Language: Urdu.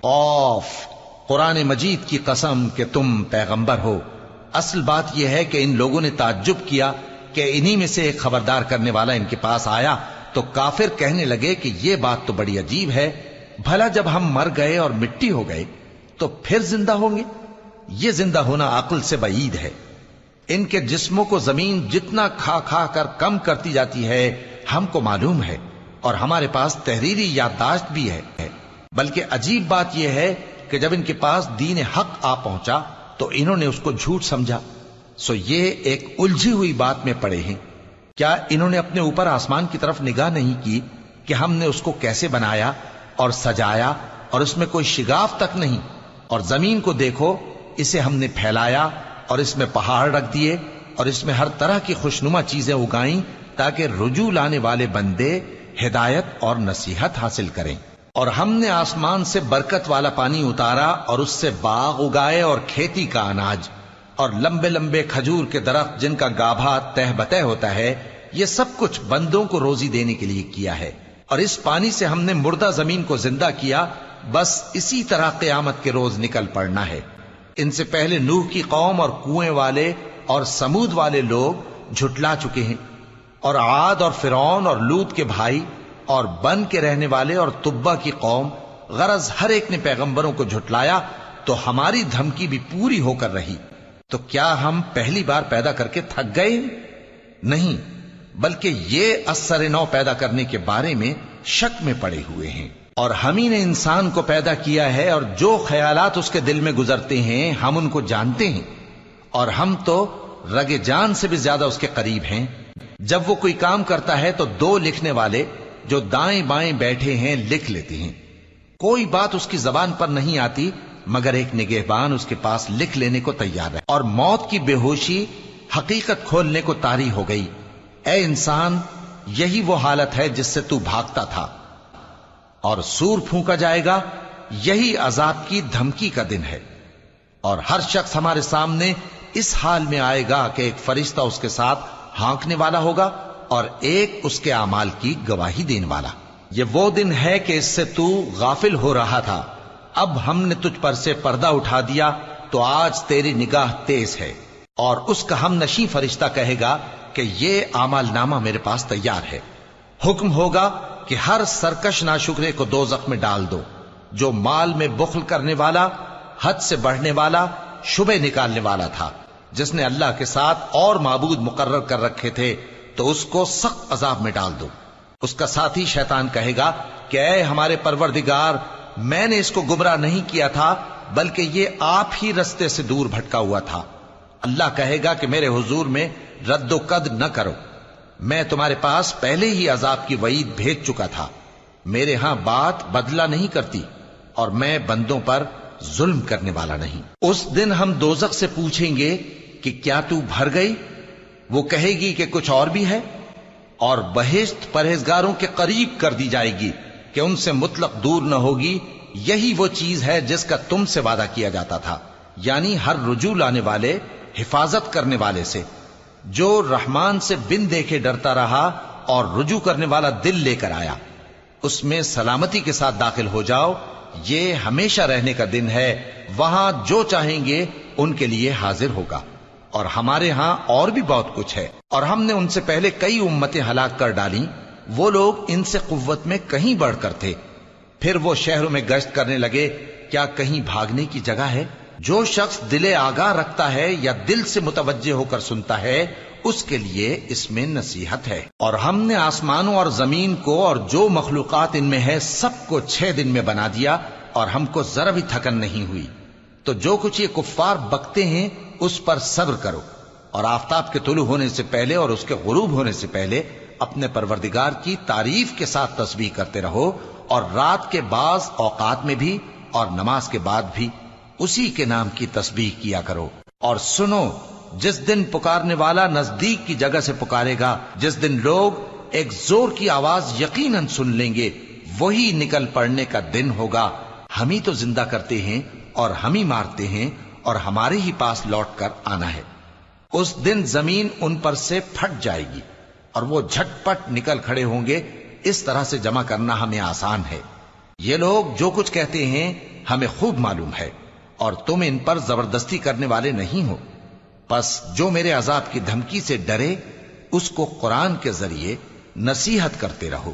قاف، قرآن مجید کی قسم کہ تم پیغمبر ہو۔ اصل بات یہ ہے کہ ان لوگوں نے تعجب کیا کہ انہی میں سے ایک خبردار کرنے والا ان کے پاس آیا تو کافر کہنے لگے کہ یہ بات تو بڑی عجیب ہے، بھلا جب ہم مر گئے اور مٹی ہو گئے تو پھر زندہ ہوں گے؟ یہ زندہ ہونا عقل سے بعید ہے۔ ان کے جسموں کو زمین جتنا کھا کھا کر کم کرتی جاتی ہے ہم کو معلوم ہے، اور ہمارے پاس تحریری یادداشت بھی ہے۔ بلکہ عجیب بات یہ ہے کہ جب ان کے پاس دین حق آ پہنچا تو انہوں نے اس کو جھوٹ سمجھا۔ سو یہ ایک الجھی ہوئی بات میں پڑے ہیں۔ کیا انہوں نے اپنے اوپر آسمان کی طرف نگاہ نہیں کی کہ ہم نے اس کو کیسے بنایا اور سجایا، اور اس میں کوئی شگاف تک نہیں؟ اور زمین کو دیکھو، اسے ہم نے پھیلایا اور اس میں پہاڑ رکھ دیے اور اس میں ہر طرح کی خوشنما چیزیں اگائیں تاکہ رجوع لانے والے بندے ہدایت اور نصیحت حاصل کریں۔ اور ہم نے آسمان سے برکت والا پانی اتارا اور اس سے باغ اگائے اور کھیتی کا اناج اور لمبے لمبے کھجور کے درخت جن کا گابھا تہ بتہ ہوتا ہے۔ یہ سب کچھ بندوں کو روزی دینے کے لیے کیا ہے۔ اور اس پانی سے ہم نے مردہ زمین کو زندہ کیا، بس اسی طرح قیامت کے روز نکل پڑنا ہے۔ ان سے پہلے نوح کی قوم اور کنویں والے اور سمود والے لوگ جھٹلا چکے ہیں، اور عاد اور فرعون اور لوط کے بھائی اور بن کے رہنے والے اور تبا کی قوم، غرض ہر ایک نے پیغمبروں کو جھٹلایا تو ہماری دھمکی بھی پوری ہو کر رہی۔ تو کیا ہم پہلی بار پیدا کر کے تھک گئے؟ نہیں، بلکہ یہ اثر نو پیدا کرنے کے بارے میں شک میں پڑے ہوئے ہیں۔ اور ہم ہی نے انسان کو پیدا کیا ہے، اور جو خیالات اس کے دل میں گزرتے ہیں ہم ان کو جانتے ہیں، اور ہم تو رگ جان سے بھی زیادہ اس کے قریب ہیں۔ جب وہ کوئی کام کرتا ہے تو دو لکھنے والے جو دائیں بائیں بیٹھے ہیں لکھ لیتے ہیں۔ کوئی بات اس کی زبان پر نہیں آتی مگر ایک نگہبان اس کے پاس لکھ لینے کو تیار ہے۔ اور موت کی بے ہوشی حقیقت کھولنے کو طاری ہو گئی۔ اے انسان، یہی وہ حالت ہے جس سے تو بھاگتا تھا، اور سور پھونکا جائے گا، یہی عذاب کی دھمکی کا دن ہے۔ اور ہر شخص ہمارے سامنے اس حال میں آئے گا کہ ایک فرشتہ اس کے ساتھ ہانکنے والا ہوگا اور ایک اس کے اعمال کی گواہی دینے والا۔ یہ وہ دن ہے کہ اس سے تو غافل ہو رہا تھا، اب ہم نے تجھ پر سے پردہ اٹھا دیا تو آج تیری نگاہ تیز ہے۔ اور اس کا ہم نشیں فرشتہ کہے گا کہ یہ اعمال نامہ میرے پاس تیار ہے۔ حکم ہوگا کہ ہر سرکش ناشکرے کو دوزخ میں ڈال دو، جو مال میں بخل کرنے والا، حد سے بڑھنے والا، شبہ نکالنے والا تھا، جس نے اللہ کے ساتھ اور معبود مقرر کر رکھے تھے، تو اس کو سخت عذاب میں ڈال دو۔ اس کا ساتھی شیطان کہے گا کہ اے ہمارے پروردگار، میں نے اس کو گمراہ نہیں کیا تھا بلکہ یہ آپ ہی رستے سے دور بھٹکا ہوا تھا۔ اللہ کہے گا کہ میرے حضور میں رد و قد نہ کرو، میں تمہارے پاس پہلے ہی عذاب کی وعید بھیج چکا تھا۔ میرے ہاں بات بدلہ نہیں کرتی، اور میں بندوں پر ظلم کرنے والا نہیں۔ اس دن ہم دوزخ سے پوچھیں گے کہ کیا تو بھر گئی؟ وہ کہے گی کہ کچھ اور بھی ہے۔ اور بہشت پرہیزگاروں کے قریب کر دی جائے گی کہ ان سے مطلق دور نہ ہوگی۔ یہی وہ چیز ہے جس کا تم سے وعدہ کیا جاتا تھا، یعنی ہر رجوع لانے والے، حفاظت کرنے والے سے، جو رحمان سے بن دیکھے ڈرتا رہا اور رجوع کرنے والا دل لے کر آیا، اس میں سلامتی کے ساتھ داخل ہو جاؤ۔ یہ ہمیشہ رہنے کا دن ہے، وہاں جو چاہیں گے ان کے لیے حاضر ہوگا۔ اور ہمارے ہاں اور بھی بہت کچھ ہے، اور ہم نے ان سے پہلے کئی امتیں ہلاک کر ڈالیں، وہ لوگ ان سے قوت میں کہیں بڑھ کر تھے۔ پھر وہ شہروں میں گشت کرنے لگے، کیا کہیں بھاگنے کی جگہ ہے؟ جو شخص دل آگاہ رکھتا ہے یا دل سے متوجہ ہو کر سنتا ہے، اس کے لیے اس میں نصیحت ہے۔ اور ہم نے آسمانوں اور زمین کو اور جو مخلوقات ان میں ہے سب کو 6 دن میں بنا دیا، اور ہم کو ذرا بھی تھکن نہیں ہوئی۔ تو جو کچھ یہ کفار بکتے ہیں اس پر صبر کرو، اور آفتاب کے طلوع ہونے سے پہلے اور اس کے غروب ہونے سے پہلے اپنے پروردگار کی تعریف کے ساتھ تسبیح کرتے رہو، اور رات کے بعض اوقات میں بھی اور نماز کے بعد بھی اسی کے نام کی تسبیح کیا کرو۔ اور سنو، جس دن پکارنے والا نزدیک کی جگہ سے پکارے گا، جس دن لوگ ایک زور کی آواز یقیناً سن لیں گے، وہی نکل پڑنے کا دن ہوگا۔ ہم ہی تو زندہ کرتے ہیں اور ہم ہی مارتے ہیں، اور ہمارے ہی پاس لوٹ کر آنا ہے۔ اس دن زمین ان پر سے پھٹ جائے گی اور وہ جھٹ پٹ نکل کھڑے ہوں گے۔ اس طرح سے جمع کرنا ہمیں آسان ہے۔ یہ لوگ جو کچھ کہتے ہیں ہمیں خوب معلوم ہے، اور تم ان پر زبردستی کرنے والے نہیں ہو۔ پس جو میرے عذاب کی دھمکی سے ڈرے اس کو قرآن کے ذریعے نصیحت کرتے رہو۔